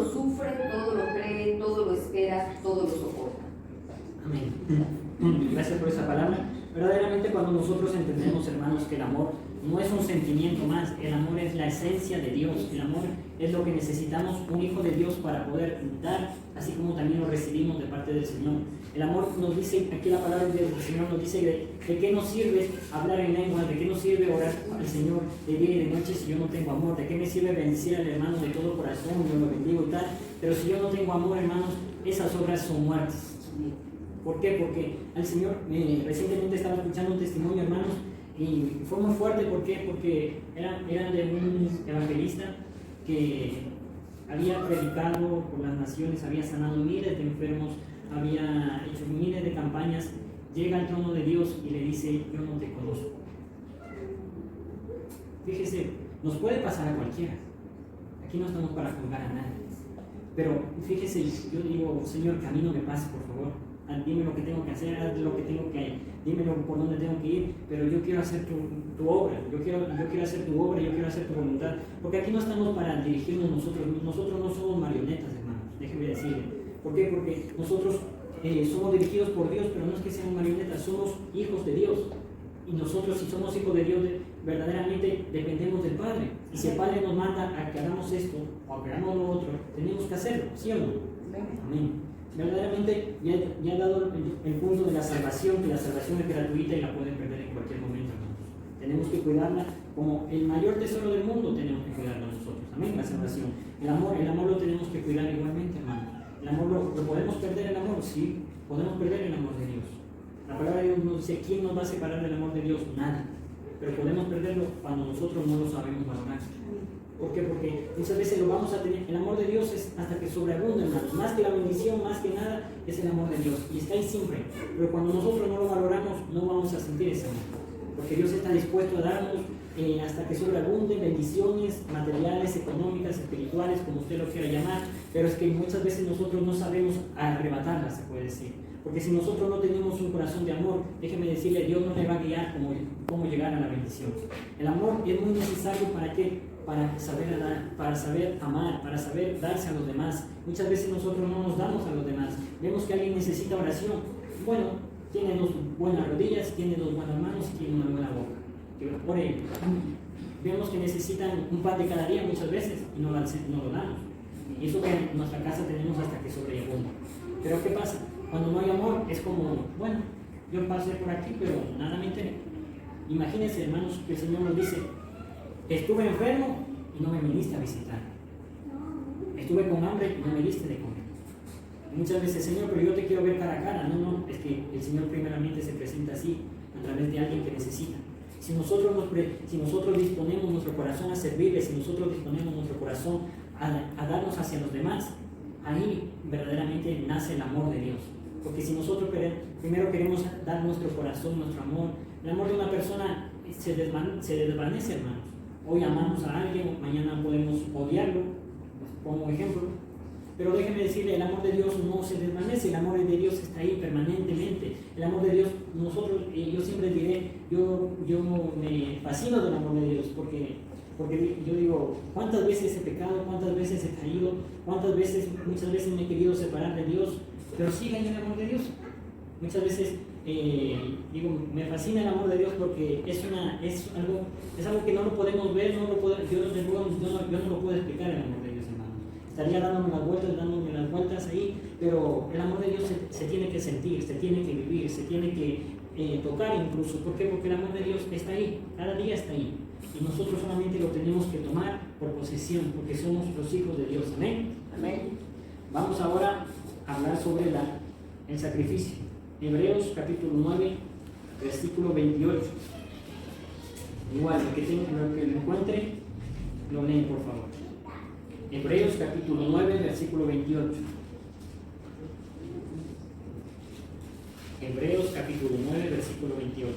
lo sufre, todo lo cree, todo lo espera, todo lo soporta. Amén. Gracias por esa palabra. Verdaderamente cuando nosotros entendemos, hermanos, que el amor no es un sentimiento más, el amor es la esencia de Dios, el amor es lo que necesitamos un hijo de Dios para poder dar, así como también lo recibimos de parte del Señor. El amor nos dice, aquí la palabra del Señor nos dice de qué nos sirve hablar en lengua, de qué nos sirve orar al Señor de día y de noche si yo no tengo amor, de qué me sirve bendecir al hermano de todo corazón, yo lo bendigo y tal, pero si yo no tengo amor, hermanos, esas obras son muertas. ¿Por qué? Porque al Señor, recientemente estaba escuchando un testimonio, hermanos, y fue muy fuerte. ¿Por qué? Porque era de un evangelista que había predicado por las naciones, había sanado miles de enfermos, había hecho miles de campañas. Llega al trono de Dios y le dice: yo no te conozco. Fíjese, nos puede pasar a cualquiera. Aquí no estamos para juzgar a nadie. Pero fíjese, yo digo: Señor, que a mí no me pase, por favor. Dime lo que tengo que hacer, haz lo que tengo que, dime por dónde tengo que ir, pero yo quiero hacer tu obra, yo quiero hacer tu obra, yo quiero hacer tu voluntad, porque aquí no estamos para dirigirnos nosotros no somos marionetas, hermanos, déjeme decirle. ¿Por qué? Porque nosotros somos dirigidos por Dios, pero no es que seamos marionetas, somos hijos de Dios, y nosotros, si somos hijos de Dios, verdaderamente dependemos del Padre, y si el Padre nos manda a que hagamos esto, o que hagamos lo otro, tenemos que hacerlo, ¿sí o no? Amén. Verdaderamente ya he dado el punto de la salvación, que la salvación es gratuita y la pueden perder en cualquier momento, hermanos. Tenemos que cuidarla como el mayor tesoro del mundo, tenemos que cuidarla nosotros. Amén, la salvación. El amor lo tenemos que cuidar igualmente, hermano. El amor lo podemos perder, el amor, sí, podemos perder el amor de Dios. La palabra de Dios nos dice: ¿quién nos va a separar del amor de Dios? Nada. Pero podemos perderlo cuando nosotros no lo sabemos valorar. ¿Por qué? Porque muchas veces lo vamos a tener. El amor de Dios es hasta que sobreabunda, hermanos. Más que la bendición, más que nada, es el amor de Dios. Y está ahí siempre. Pero cuando nosotros no lo valoramos, no vamos a sentir ese amor. Porque Dios está dispuesto a darnos hasta que sobreabunden bendiciones materiales, económicas, espirituales, como usted lo quiera llamar. Pero es que muchas veces nosotros no sabemos arrebatarlas, se puede decir. Porque si nosotros no tenemos un corazón de amor, déjeme decirle, Dios no le va a guiar cómo llegar a la bendición. El amor es muy necesario para que para saber dar, para saber amar, para saber darse a los demás. Muchas veces nosotros no nos damos a los demás. Vemos que alguien necesita oración. Bueno, tiene dos buenas rodillas, tiene dos buenas manos y tiene una buena boca. Que ore. Vemos que necesitan un pan de cada día muchas veces y no lo damos. Y eso que en nuestra casa tenemos hasta que sobreabunda. Pero ¿qué pasa? Cuando no hay amor es como, bueno, yo pasé por aquí, pero nada me enteré. Imagínense, hermanos, que el Señor nos dice: estuve enfermo y no me viniste a visitar. Estuve con hambre y no me diste de comer. Y muchas veces: Señor, pero yo te quiero ver cara a cara. No, es que el Señor primeramente se presenta así, a través de alguien que necesita. Si nosotros disponemos nuestro corazón a servirle, si nosotros disponemos nuestro corazón a darnos hacia los demás, ahí verdaderamente nace el amor de Dios. Porque si nosotros primero queremos dar nuestro corazón, nuestro amor, el amor de una persona se desvanece, hermanos. Hoy amamos a alguien, mañana podemos odiarlo, como ejemplo. Pero déjeme decirle, el amor de Dios no se desvanece, el amor de Dios está ahí permanentemente. El amor de Dios, yo siempre diré, yo me fascino del amor de Dios, porque yo digo: ¿cuántas veces he pecado? ¿Cuántas veces he caído? Muchas veces me he querido separar de Dios, pero sigue ahí el amor de Dios. Muchas veces me fascina el amor de Dios porque es algo que no lo podemos ver, yo no lo puedo explicar, el amor de Dios, hermano. Estaría dándome las vueltas ahí, pero el amor de Dios se tiene que sentir, se tiene que vivir, se tiene que tocar incluso. ¿Por qué? Porque el amor de Dios está ahí, cada día está ahí. Y nosotros solamente lo tenemos que tomar por posesión, porque somos los hijos de Dios. Amén. Amén. Vamos ahora a hablar sobre el sacrificio. Hebreos capítulo 9, versículo 28. Igual, el que lo encuentre, lo leen, por favor. Hebreos capítulo 9, versículo 28. Hebreos capítulo 9, versículo 28.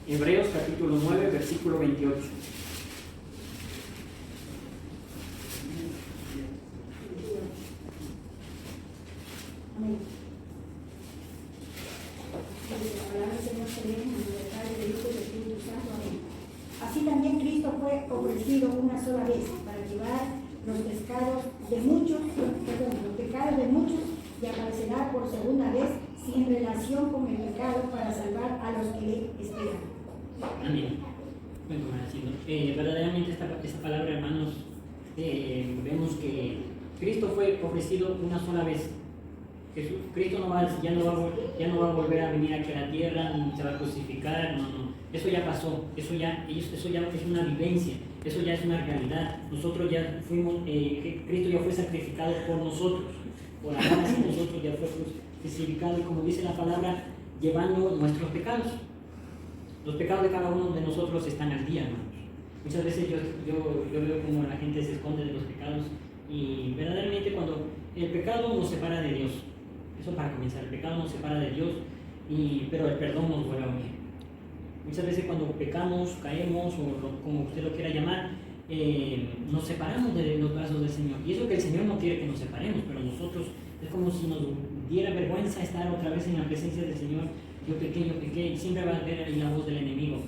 Hebreos capítulo 9, versículo 28. Así también Cristo fue ofrecido una sola vez para llevar los pecados de muchos, y aparecerá por segunda vez sin relación con el pecado para salvar a los que le esperan. Amén. Bueno, verdaderamente esta palabra, hermanos, vemos que Cristo fue ofrecido una sola vez. Cristo ya no va a volver a venir aquí a la tierra, ni se va a crucificar, no. Eso ya pasó, eso ya es una vivencia, eso ya es una realidad. Nosotros ya fuimos, Cristo ya fue sacrificado por nosotros, por amar hacia nosotros, ya fue crucificado, y como dice la palabra, llevando nuestros pecados. Los pecados de cada uno de nosotros están al día, hermanos. Muchas veces yo veo como la gente se esconde de los pecados, y verdaderamente cuando el pecado nos separa de Dios, eso para comenzar, el pecado nos separa de Dios, pero el perdón nos vuelve a unir. Muchas veces cuando pecamos, caemos, o como usted lo quiera llamar, nos separamos de los brazos del Señor. Y eso que el Señor no quiere que nos separemos, pero nosotros es como si nos diera vergüenza estar otra vez en la presencia del Señor. Yo pequé, y siempre va a haber ahí la voz del enemigo.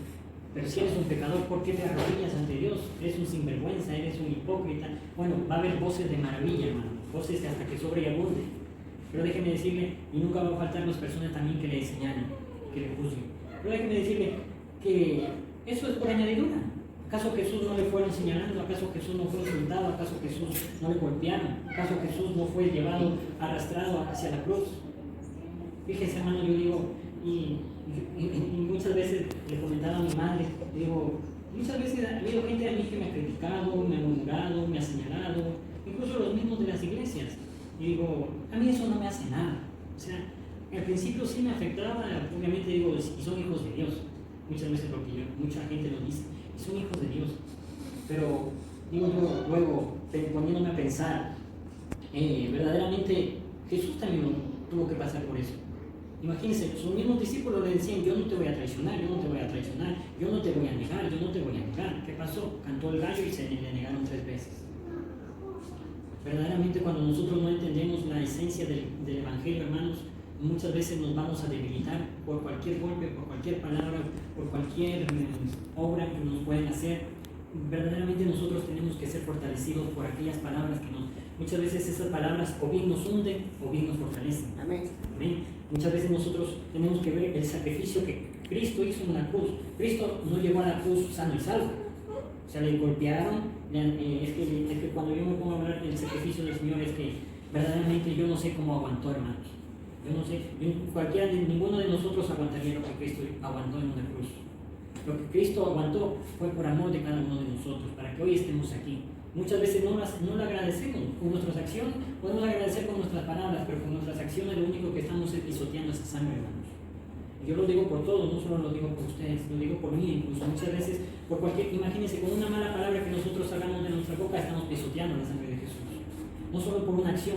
Pero si eres un pecador, ¿por qué te arrodillas ante Dios? Eres un sinvergüenza, eres un hipócrita. Bueno, va a haber voces de maravilla, hermano, voces hasta que sobre y abunde. Pero déjeme decirle, y nunca va a faltar las personas también que le señalen, que le juzguen. Pero déjeme decirle que eso es por añadidura. ¿Acaso Jesús no le fueron señalando? ¿Acaso Jesús no fue insultado? ¿Acaso Jesús no le golpearon? ¿Acaso Jesús no fue llevado, arrastrado hacia la cruz? Fíjese, hermano, yo digo, y muchas veces le comentaba a mi madre, digo, muchas veces ha habido gente a mí que me ha criticado, me ha murmurado, me ha señalado, incluso los mismos de las iglesias. Y digo, a mí eso no me hace nada. O sea, al principio sí me afectaba, obviamente digo, y son hijos de Dios. Muchas veces mucha gente lo dice, y son hijos de Dios. Pero digo yo luego, poniéndome a pensar, verdaderamente Jesús también tuvo que pasar por eso. Imagínense, sus mismos discípulos le decían, yo no te voy a traicionar, yo no te voy a traicionar, yo no te voy a negar, yo no te voy a negar. ¿Qué pasó? Cantó el gallo y se le negaron 3 veces. Verdaderamente cuando nosotros no entendemos la esencia del Evangelio, hermanos, muchas veces nos vamos a debilitar por cualquier golpe, por cualquier palabra, por cualquier obra que nos pueden hacer. Verdaderamente nosotros tenemos que ser fortalecidos por aquellas palabras que muchas veces esas palabras o bien nos hunden o bien nos fortalecen. Amén. Amén. Muchas veces nosotros tenemos que ver el sacrificio que Cristo hizo en la cruz. Cristo no llegó a la cruz sano y salvo. O sea, le golpearon. Es que cuando yo me pongo a hablar del sacrificio del Señor, es que verdaderamente yo no sé cómo aguantó, hermanos. Yo no sé, ninguno de nosotros aguantaría lo que Cristo aguantó en una cruz. Lo que Cristo aguantó fue por amor de cada uno de nosotros, para que hoy estemos aquí. Muchas veces no lo agradecemos con nuestras acciones, podemos agradecer con nuestras palabras, pero con nuestras acciones lo único que estamos es pisoteando esa sangre, hermanos. Yo lo digo por todos, no solo lo digo por ustedes, lo digo por mí, incluso muchas veces, imagínense, con una mala palabra que nosotros sacamos de nuestra boca, estamos pisoteando la sangre de Jesús. No solo por una acción,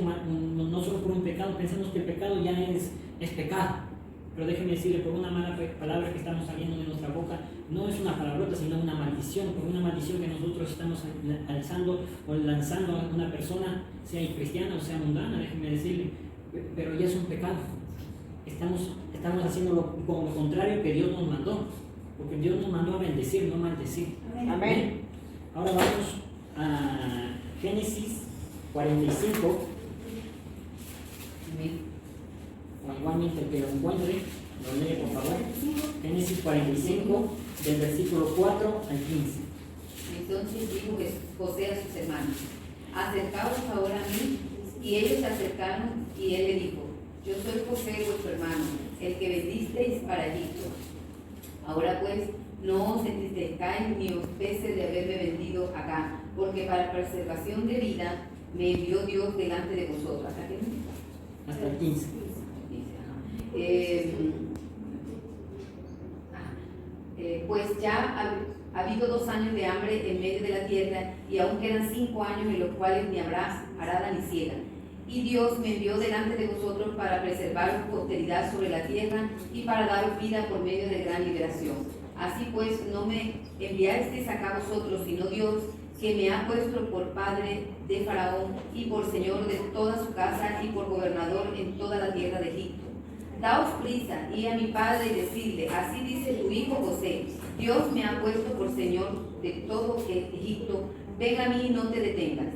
no solo por un pecado, pensamos que el pecado ya es pecado. Pero déjenme decirle, por una mala palabra que estamos saliendo de nuestra boca, no es una palabrota, sino una maldición, por una maldición que nosotros estamos alzando o lanzando a una persona, sea cristiana o sea mundana, déjenme decirle, pero ya es un pecado. Estamos haciendo lo contrario que Dios nos mandó, porque Dios nos mandó a bendecir, no maldecir. Amén. Ahora vamos a Génesis 45. Amén. O igualmente el que lo encuentre, lo lee por favor. Génesis 45, del versículo 4 al 15. Entonces dijo José a sus hermanos: acercaos ahora a mí. Y ellos se acercaron, y él le dijo: yo soy José vuestro hermano, el que vendisteis para Egipto. Ahora pues, no os entristezcáis ni os pese de haberme vendido acá, porque para preservación de vida me envió Dios delante de vosotros. ¿Hasta qué? Hasta el 15. Pues ya ha habido 2 años de hambre en medio de la tierra, y aún quedan 5 años en los cuales ni habrá arada ni siega. Y Dios me envió delante de vosotros para preservar posteridad sobre la tierra y para daros vida por medio de gran liberación. Así pues, no me enviasteis acá vosotros, sino Dios, que me ha puesto por padre de Faraón y por señor de toda su casa y por gobernador en toda la tierra de Egipto. Daos prisa, y a mi padre y decidle: así dice tu hijo José, Dios me ha puesto por señor de todo Egipto, ven a mí y no te detengas.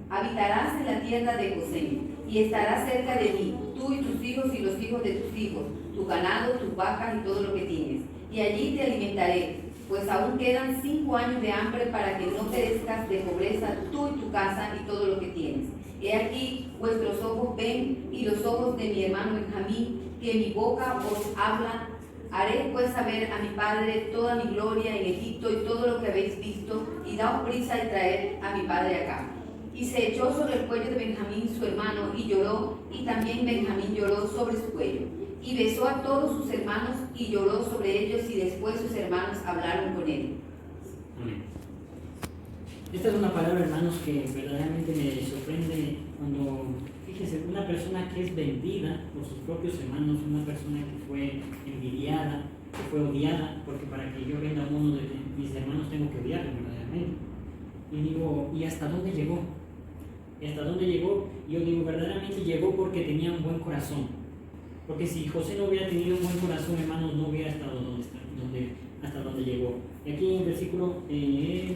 Habitarás en la tierra de Gosén, y estarás cerca de mí, tú y tus hijos y los hijos de tus hijos, tu ganado, tus vacas y todo lo que tienes. Y allí te alimentaré, pues aún quedan 5 años de hambre para que no perezcas de pobreza tú y tu casa y todo lo que tienes. He aquí vuestros ojos ven y los ojos de mi hermano Benjamín, que mi boca os habla. Haré pues saber a mi padre toda mi gloria en Egipto y todo lo que habéis visto, y daos prisa de traer a mi padre acá. Y se echó sobre el cuello de Benjamín su hermano y lloró, y también Benjamín lloró sobre su cuello. Y besó a todos sus hermanos y lloró sobre ellos, y después sus hermanos hablaron con él. Amén. Esta es una palabra, hermanos, que verdaderamente me sorprende cuando, fíjense, una persona que es vendida por sus propios hermanos, una persona que fue envidiada, que fue odiada, porque para que yo venda a uno de mis hermanos tengo que odiarlo verdaderamente. Y digo, ¿y hasta dónde llegó? ¿Y hasta dónde llegó? Y yo digo, verdaderamente llegó porque tenía un buen corazón. Porque si José no hubiera tenido un buen corazón, hermanos, no hubiera estado hasta donde llegó. Y aquí en el versículo 9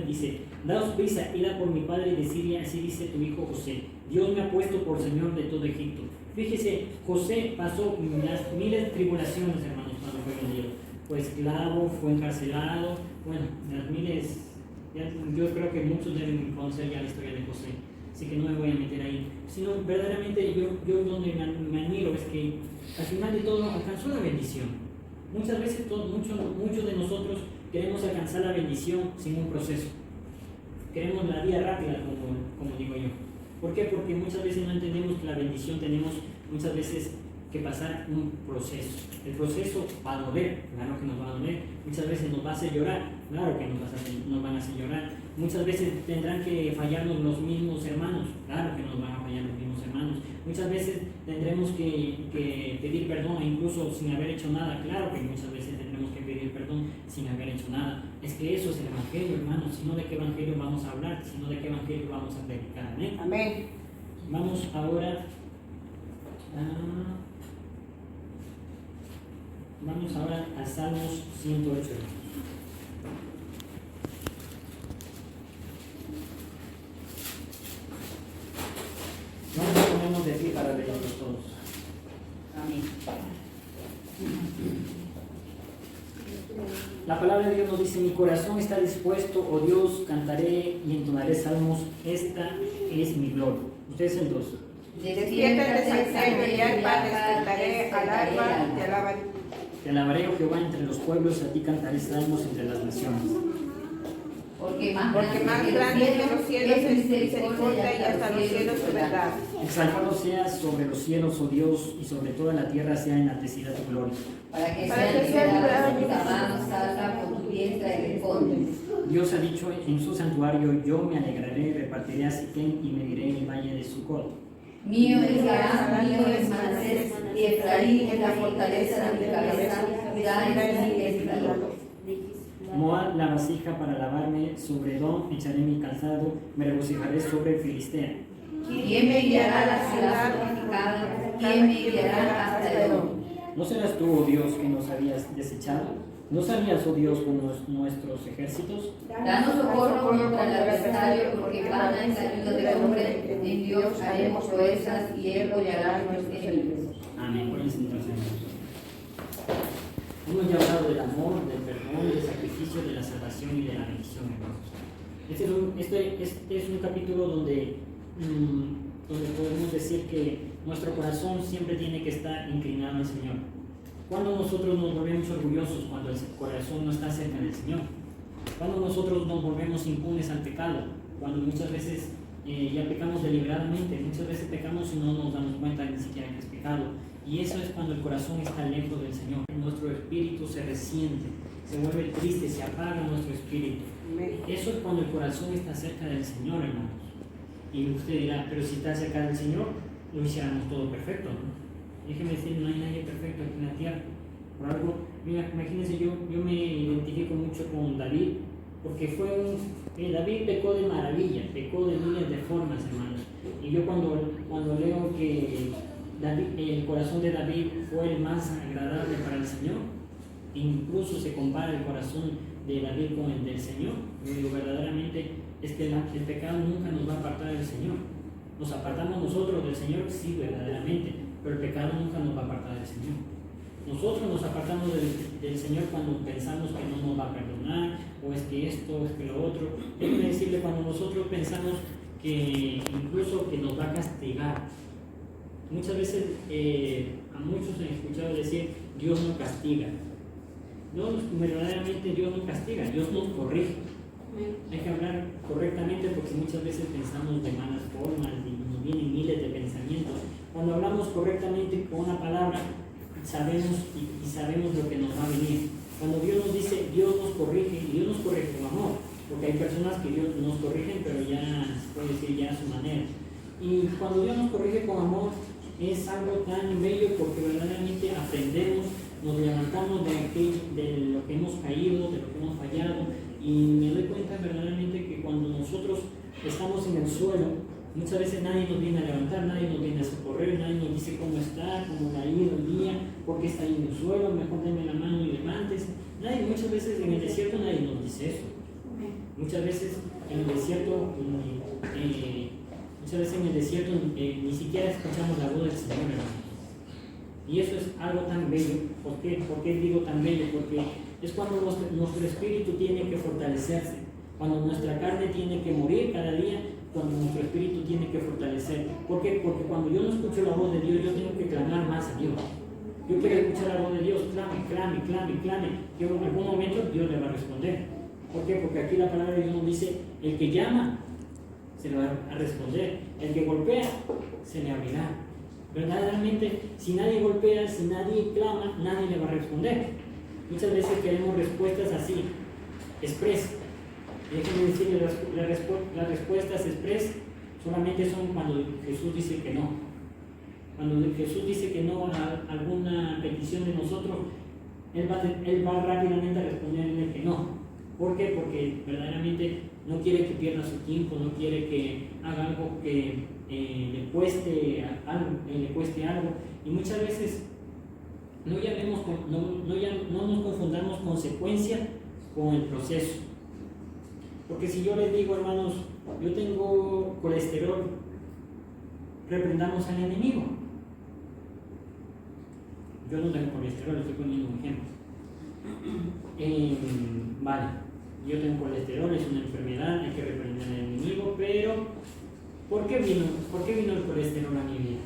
dice, daos prisa, id a por mi padre de Siria, así dice tu hijo José. Dios me ha puesto por señor de todo Egipto. Fíjese, José pasó las miles de tribulaciones, hermanos, cuando fue vendido. Fue esclavo, fue encarcelado, bueno, las miles, yo creo que muchos deben conocer ya la historia de José. Así que no me voy a meter ahí, sino verdaderamente yo donde me admiro es que al final de todo alcanzó la bendición. Muchas veces muchos de nosotros queremos alcanzar la bendición sin un proceso. Queremos la vida rápida, como digo yo. ¿Por qué? Porque muchas veces no entendemos que la bendición tenemos muchas veces que pasar un proceso. El proceso va a doler, claro que nos va a doler. Muchas veces nos va a hacer llorar, claro que nos van a hacer llorar. Muchas veces tendrán que fallarnos los mismos hermanos, claro que nos van a fallar los mismos hermanos. Muchas veces tendremos que pedir perdón, incluso sin haber hecho nada, claro que muchas veces tendremos que pedir perdón sin haber hecho nada. Es que eso es el evangelio, hermanos, si no de qué evangelio vamos a hablar, si no de qué evangelio vamos a predicar. ¿Eh? Amén. Vamos ahora a Salmos 108. Vamos a ponernos de pie para leerlos todos. Amén. La palabra de Dios nos dice, mi corazón está dispuesto, oh Dios, cantaré y entonaré salmos, esta es mi gloria. Ustedes el 2. Despiértate, Santiago, y alba, despertaré al alba, te alabaré. Te alabaré, oh Jehová, entre los pueblos, a ti cantaré salmos entre las naciones. Porque más grande que los cielos es misericordia y hasta los cielos su verdad. Exaltado seas sobre los cielos, oh Dios, y sobre toda la tierra sea enaltecida tu gloria. Para que sea liberada tus manos, salga por tu diestra y responde. Dios ha dicho en su santuario, yo me alegraré, repartiré a Siquem y mediré el valle de Sucot. Mío es Galaad, mío es Manasés, y Efraín es la fortaleza de mi cabeza, Judá es mi legislador. Moab la vasija para lavarme, sobre Edom echaré mi calzado, me regocijaré sobre Filistea. ¿Quién me guiará a la ciudad fortificada? ¿Quién me guiará hasta Edom? ¿No serás tú, oh Dios, que nos habías desechado? ¿No salías, oh Dios, con nuestros ejércitos? Danos socorro contra el adversario, porque vana es la ayuda del hombre. En Dios haremos proezas y él hollará nuestros enemigos. Amén. Por eso entonces, hemos ya hablado del amor, del perdón, del sacrificio, de la salvación y de la bendición, hermanos. Este es un capítulo donde podemos decir que nuestro corazón siempre tiene que estar inclinado al Señor. Cuando nosotros nos volvemos orgullosos, cuando el corazón no está cerca del Señor. Cuando nosotros nos volvemos impunes al pecado, cuando muchas veces ya pecamos deliberadamente, muchas veces pecamos y no nos damos cuenta ni siquiera que es pecado. Y eso es cuando el corazón está lejos del Señor. Nuestro espíritu se resiente, se vuelve triste, se apaga nuestro espíritu. Eso es cuando el corazón está cerca del Señor, hermanos. Y usted dirá, pero si está cerca del Señor, lo hiciéramos todo perfecto, ¿no? Déjeme decir, no hay nadie perfecto aquí en la tierra. Por algo, mira, imagínense, yo me identifico mucho con David, porque David pecó de maravilla, pecó de miles de formas, hermanos. Y yo cuando leo que el corazón de David fue el más agradable para el Señor, incluso se compara el corazón de David con el del Señor. Yo digo, verdaderamente es que el pecado nunca nos va a apartar del Señor. Nos apartamos nosotros del Señor, sí, verdaderamente, pero el pecado nunca nos va a apartar del Señor. Nosotros nos apartamos del Señor cuando pensamos que no nos va a perdonar, o es que esto, o es que lo otro. Déjenme decirle, cuando nosotros pensamos que incluso que nos va a castigar. Muchas veces a muchos he escuchado decir, Dios no castiga. No, verdaderamente Dios no castiga, Dios nos corrige. Hay que hablar correctamente porque muchas veces pensamos de malas formas y nos vienen miles de pensamientos. Cuando hablamos correctamente con una palabra, sabemos y sabemos lo que nos va a venir. Cuando Dios nos dice, Dios nos corrige, y Dios nos corrige con amor, porque hay personas que Dios nos corrigen, pero ya se puede decir ya a su manera. Y cuando Dios nos corrige con amor, es algo tan bello porque verdaderamente aprendemos, nos levantamos de lo que hemos caído, de lo que hemos fallado, y me doy cuenta verdaderamente que cuando nosotros estamos en el suelo, muchas veces nadie nos viene a levantar, nadie nos viene a socorrer, nadie nos dice cómo está, cómo le ha ido el día, por qué está ahí en el suelo, mejor denme la mano y levántese. Muchas veces en el desierto nadie nos dice eso. Muchas veces en el desierto, ni siquiera escuchamos la voz del Señor, hermano. Y eso es algo tan bello. ¿Por qué? ¿Por qué digo tan bello? Porque es cuando nuestro espíritu tiene que fortalecerse, cuando nuestra carne tiene que morir cada día, cuando nuestro espíritu tiene que fortalecer. ¿Por qué? Porque cuando yo no escucho la voz de Dios, yo tengo que clamar más a Dios. Yo quiero escuchar la voz de Dios, clame. Yo en algún momento Dios le va a responder. ¿Por qué? Porque aquí la palabra de Dios nos dice, el que llama, se le va a responder. El que golpea, se le abrirá. Verdaderamente, si nadie golpea, si nadie clama, nadie le va a responder. Muchas veces queremos respuestas así, express. Déjenme decirles, las respuestas express solamente son cuando Jesús dice que no. Cuando Jesús dice que no a alguna petición de nosotros, Él va rápidamente a responderle que no. ¿Por qué? Porque verdaderamente no quiere que pierda su tiempo, no quiere que haga algo que le cueste algo. Y muchas veces no nos confundamos consecuencia con el proceso. Porque si yo les digo, hermanos, yo tengo colesterol, reprendamos al enemigo. Yo no tengo colesterol, estoy poniendo un ejemplo. Vale, yo tengo colesterol, es una enfermedad, hay que reprender al enemigo, pero ¿por qué vino el colesterol a mi vida?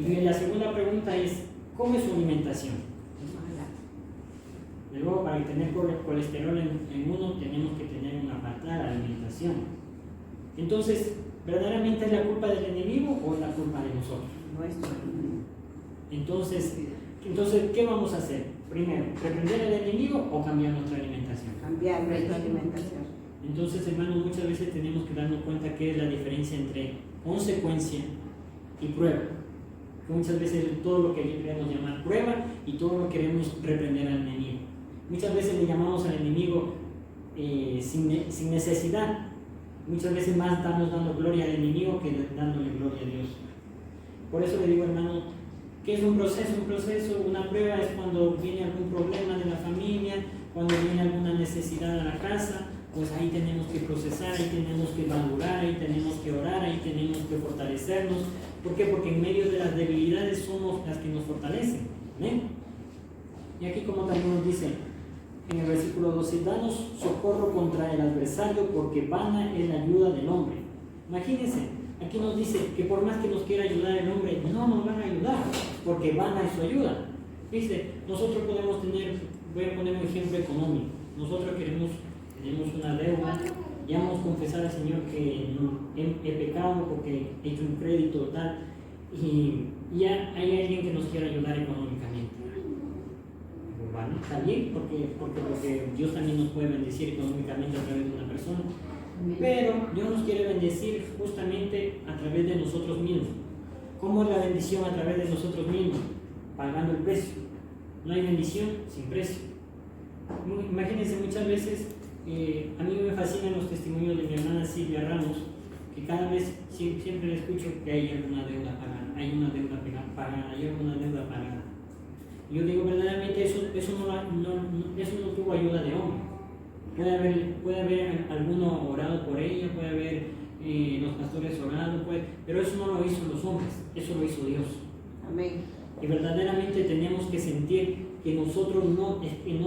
Y la segunda pregunta es, ¿cómo es su alimentación? De luego, para tener colesterol en uno, tenemos que tener una falta alimentación. Entonces, ¿verdaderamente es la culpa del enemigo o es la culpa de nosotros? Entonces, ¿qué vamos a hacer? Primero, ¿reprender al enemigo o cambiar nuestra alimentación? Cambiar nuestra alimentación. Entonces, hermanos, muchas veces tenemos que darnos cuenta qué es la diferencia entre consecuencia y prueba. Muchas veces todo lo que queremos llamar prueba y todo lo queremos reprender al enemigo. Muchas veces le llamamos al enemigo sin necesidad. Muchas veces más estamos dando gloria al enemigo que dándole gloria a Dios. Por eso le digo, hermano, ¿qué es un proceso? Un proceso, una prueba es cuando viene algún problema de la familia, cuando viene alguna necesidad a la casa, pues ahí tenemos que procesar, ahí tenemos que madurar, ahí tenemos que orar, ahí tenemos que fortalecernos. ¿Por qué? Porque en medio de las debilidades somos las que nos fortalecen. ¿Ven? Y aquí como también nos dice en el versículo 12, danos socorro contra el adversario porque vana es la ayuda del hombre. Imagínense, aquí nos dice que por más que nos quiera ayudar el hombre, no nos van a ayudar porque vana es su ayuda. Dice, nosotros podemos tener, voy a poner un ejemplo económico, nosotros tenemos una deuda, ya hemos confesado al Señor que he pecado porque he hecho un crédito tal y ya hay alguien que nos quiera ayudar económicamente. Bueno, está bien, porque Dios también nos puede bendecir económicamente a través de una persona, pero Dios nos quiere bendecir justamente a través de nosotros mismos. ¿Cómo es la bendición a través de nosotros mismos? Pagando el precio. No hay bendición sin precio. Imagínense muchas veces, a mí me fascinan los testimonios de mi hermana Silvia Ramos, que cada vez siempre le escucho que hay alguna deuda pagada, hay una deuda pagada, hay alguna deuda pagada. Yo digo verdaderamente eso no tuvo ayuda de hombre. Puede haber alguno orado por ella, puede haber los pastores orado, pero eso no lo hizo los hombres, eso lo hizo Dios. Amén. Y verdaderamente tenemos que sentir que nosotros no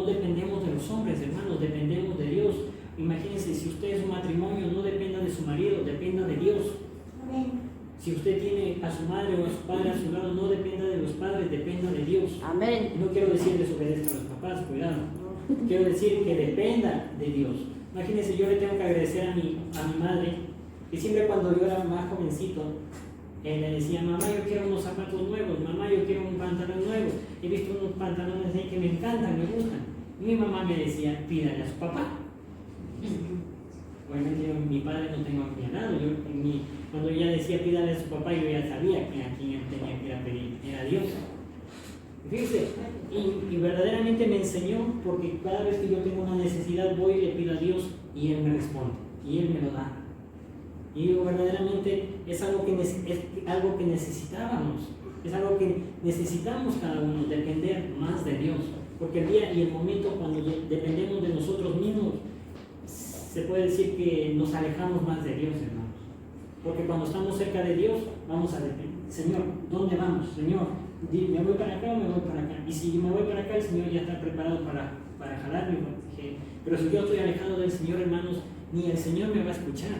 dependemos de los hombres, hermanos, dependemos de Dios. Imagínense, si usted es un matrimonio, no dependa de su marido, dependa de Dios. Amén. Si usted tiene a su madre o a su padre a su lado, no dependa de los padres, dependa de Dios. Amén. No quiero decir desobedezca a los papás, cuidado. Quiero decir que dependa de Dios. Imagínense, yo le tengo que agradecer a mi madre, que siempre cuando yo era más jovencito, le decía, mamá, yo quiero unos zapatos nuevos, mamá, yo quiero un pantalón nuevo. He visto unos pantalones ahí que me encantan, me gustan. Y mi mamá me decía, pídale a su papá. Obviamente mi padre no tengo aquí al lado. Cuando ella decía pídale a su papá, yo ya sabía que a quien tenía que ir a pedir, era Dios. Fíjense, y verdaderamente me enseñó, porque cada vez que yo tengo una necesidad voy y le pido a Dios y Él me responde, y Él me lo da. Y digo, verdaderamente es algo que necesitábamos, es algo que necesitamos cada uno, depender más de Dios, porque el día y el momento cuando dependemos de nosotros mismos, se puede decir que nos alejamos más de Dios, hermanos. Porque cuando estamos cerca de Dios, vamos a depender. Señor, ¿dónde vamos? Señor, ¿me voy para acá o me voy para acá? Y si me voy para acá, el Señor ya está preparado para jalarme. Pero si yo estoy alejado del Señor, hermanos, ni el Señor me va a escuchar,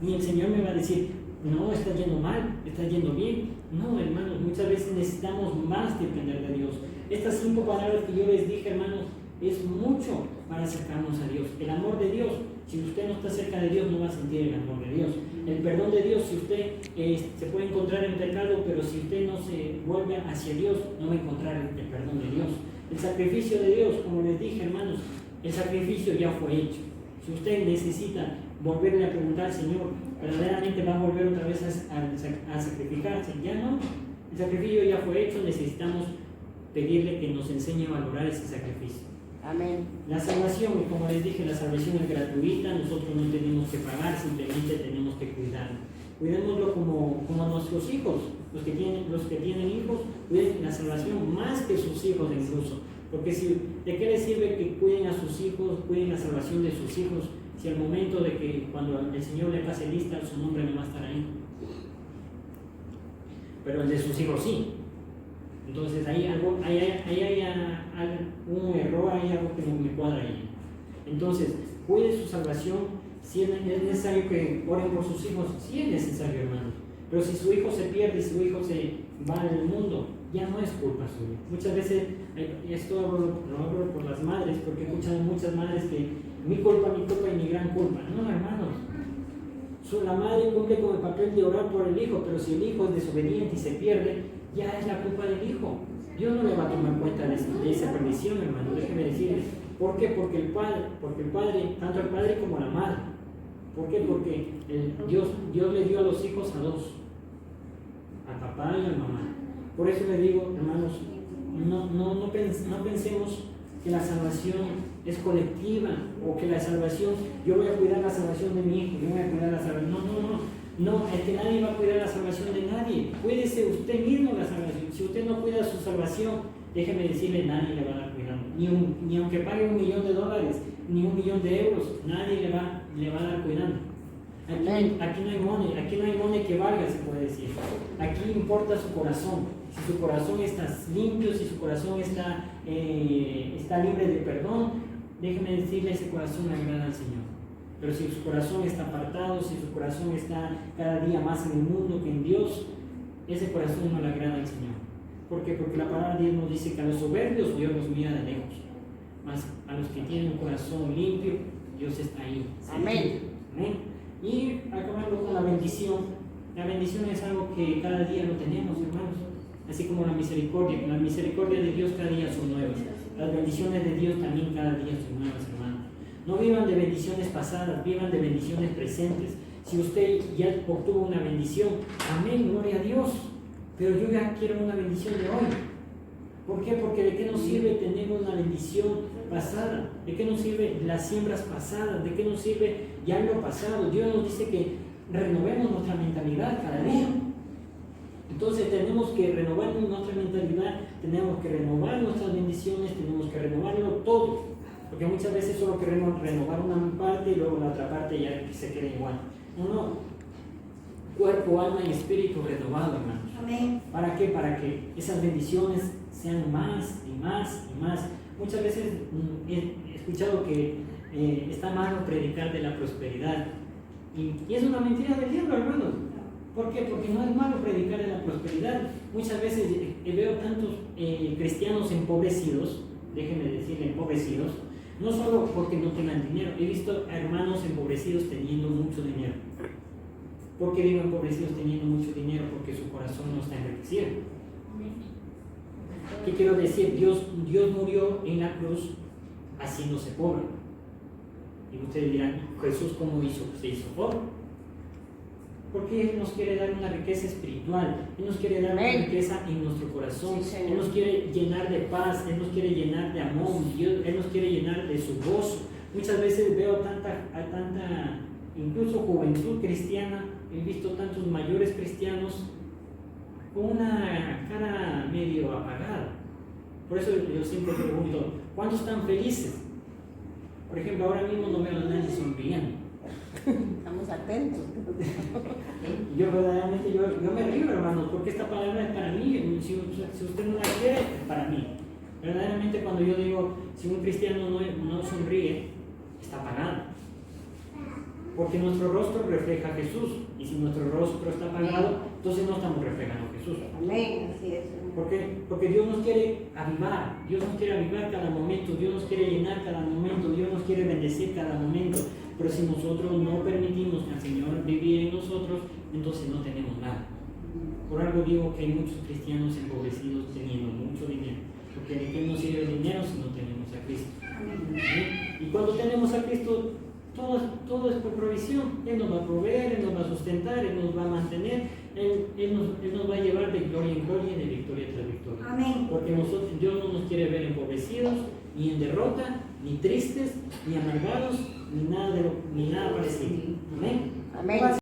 ni el Señor me va a decir, no, estás yendo mal, estás yendo bien. No, hermanos, muchas veces necesitamos más depender de Dios. Estas 5 palabras que yo les dije, hermanos, es mucho para acercarnos a Dios. El amor de Dios, si usted no está cerca de Dios, no va a sentir el amor de Dios. El perdón de Dios, si usted se puede encontrar en pecado, pero si usted no se vuelve hacia Dios, no va a encontrar el perdón de Dios. El sacrificio de Dios, como les dije, hermanos, el sacrificio ya fue hecho. Si usted necesita volverle a preguntar, Señor, ¿verdaderamente va a volver otra vez a sacrificarse? Ya no. El sacrificio ya fue hecho, necesitamos pedirle que nos enseñe a valorar ese sacrificio. Amén. La salvación, como les dije, la salvación es gratuita, nosotros no tenemos que pagar, simplemente tenemos que cuidarlo. Cuidémoslo como a nuestros hijos, los que tienen hijos, cuiden la salvación más que sus hijos incluso. Porque ¿de qué les sirve que cuiden a sus hijos, cuiden la salvación de sus hijos, si al momento de que cuando el Señor le pase lista, su nombre no va a estar ahí? Pero el de sus hijos sí. Entonces ahí hay un error, hay algo que no me cuadra ahí. Entonces, cuide su salvación. Si es necesario que oren por sus hijos, sí es necesario, hermanos. Pero si su hijo se pierde, si su hijo se va del mundo, ya no es culpa suya. Muchas veces, esto lo hablo por las madres, porque escuchan muchas madres que mi culpa y mi gran culpa. No, hermanos. La madre cumple con el papel de orar por el hijo, pero si el hijo es desobediente y se pierde, ya es la culpa del hijo. Dios no le va a tomar cuenta de esa perdición, hermano. Déjeme decirles. ¿Por qué? Porque el padre, tanto el padre como la madre. ¿Por qué? Porque Dios le dio a los hijos a dos, al papá y a la mamá. Por eso le digo, hermanos, no pensemos que la salvación es colectiva o que la salvación, yo voy a cuidar la salvación de mi hijo, yo voy a cuidar la salvación. No, es que nadie va a cuidar la salvación de nadie. Cuídese usted mismo la salvación. Si usted no cuida su salvación, déjeme decirle, nadie le va a dar cuidado. Ni aunque pague $1 millón, ni $1 millón, nadie le va a dar cuidado. Aquí no hay money que valga, se puede decir. Aquí importa su corazón. Si su corazón está limpio, si su corazón está libre de perdón, déjeme decirle, ese corazón le agrada al Señor. Pero si su corazón está apartado, si su corazón está cada día más en el mundo que en Dios, ese corazón no le agrada al Señor. ¿Por qué? Porque la palabra de Dios nos dice que a los soberbios Dios los mira de lejos, mas a los que tienen un corazón limpio, Dios está ahí. Amén. Amén. Y acabando con la bendición. La bendición es algo que cada día lo tenemos, hermanos. Así como la misericordia. La misericordia de Dios cada día son nuevas. Las bendiciones de Dios también cada día son nuevas, hermanos. No vivan de bendiciones pasadas, vivan de bendiciones presentes. Si usted ya obtuvo una bendición, amén, gloria a Dios. Pero yo ya quiero una bendición de hoy. ¿Por qué? Porque ¿de qué nos sirve tener una bendición pasada? ¿De qué nos sirve las siembras pasadas? ¿De qué nos sirve ya lo pasado? Dios nos dice que renovemos nuestra mentalidad cada día. Entonces tenemos que renovar nuestra mentalidad, tenemos que renovar nuestras bendiciones, tenemos que renovarlo todo. Porque muchas veces solo queremos renovar una parte y luego la otra parte ya se queda igual. No, cuerpo, alma y espíritu renovado, hermanos. Amén. ¿Para qué? Para que esas bendiciones sean más y más y más. Muchas veces he escuchado que está malo predicar de la prosperidad. Y es una mentira del diablo, hermanos. ¿Por qué? Porque no es malo predicar de la prosperidad. Muchas veces veo tantos cristianos empobrecidos, déjenme decirle empobrecidos, no solo porque no tengan dinero. He visto a hermanos empobrecidos teniendo mucho dinero. ¿Por qué digo empobrecidos teniendo mucho dinero? Porque su corazón no está enriquecido. ¿Qué quiero decir? Dios murió en la cruz haciéndose pobre. Y ustedes dirán, ¿Jesús cómo se hizo pobre? Porque Él nos quiere dar una riqueza espiritual, Él nos quiere dar una riqueza en nuestro corazón, Sí, Él nos quiere llenar de paz, Él nos quiere llenar de amor, Él nos quiere llenar de su gozo. Muchas veces veo tanta incluso juventud cristiana, he visto tantos mayores cristianos con una cara medio apagada. Por eso yo siempre pregunto, ¿cuántos están felices? Por ejemplo, ahora mismo no veo a nadie sonriendo. Estamos atentos. Yo verdaderamente, yo me río, hermanos, porque esta palabra es para mí. Si usted no la quiere, es para mí. Verdaderamente cuando yo digo, si un cristiano no sonríe, está apagado. Porque nuestro rostro refleja a Jesús. Y si nuestro rostro está apagado, entonces no estamos reflejando a Jesús. Amén, así es. ¿Por qué? Porque Dios nos quiere avivar. Dios nos quiere avivar cada momento. Dios nos quiere llenar cada momento. Dios nos quiere bendecir cada momento. Pero si nosotros no permitimos al Señor vivir en nosotros, entonces no tenemos nada. Por algo digo que hay muchos cristianos empobrecidos teniendo mucho dinero. Porque ¿de qué nos sirve el dinero si no tenemos a Cristo? ¿Sí? Y cuando tenemos a Cristo, todo es por provisión. Él nos va a proveer, Él nos va a sustentar, Él nos va a mantener, Él nos va a llevar de gloria en gloria y de victoria tras victoria. Amén. Porque Dios no nos quiere ver empobrecidos, ni en derrota, ni tristes, ni amargados, ni nada parecido. Amén. Amén.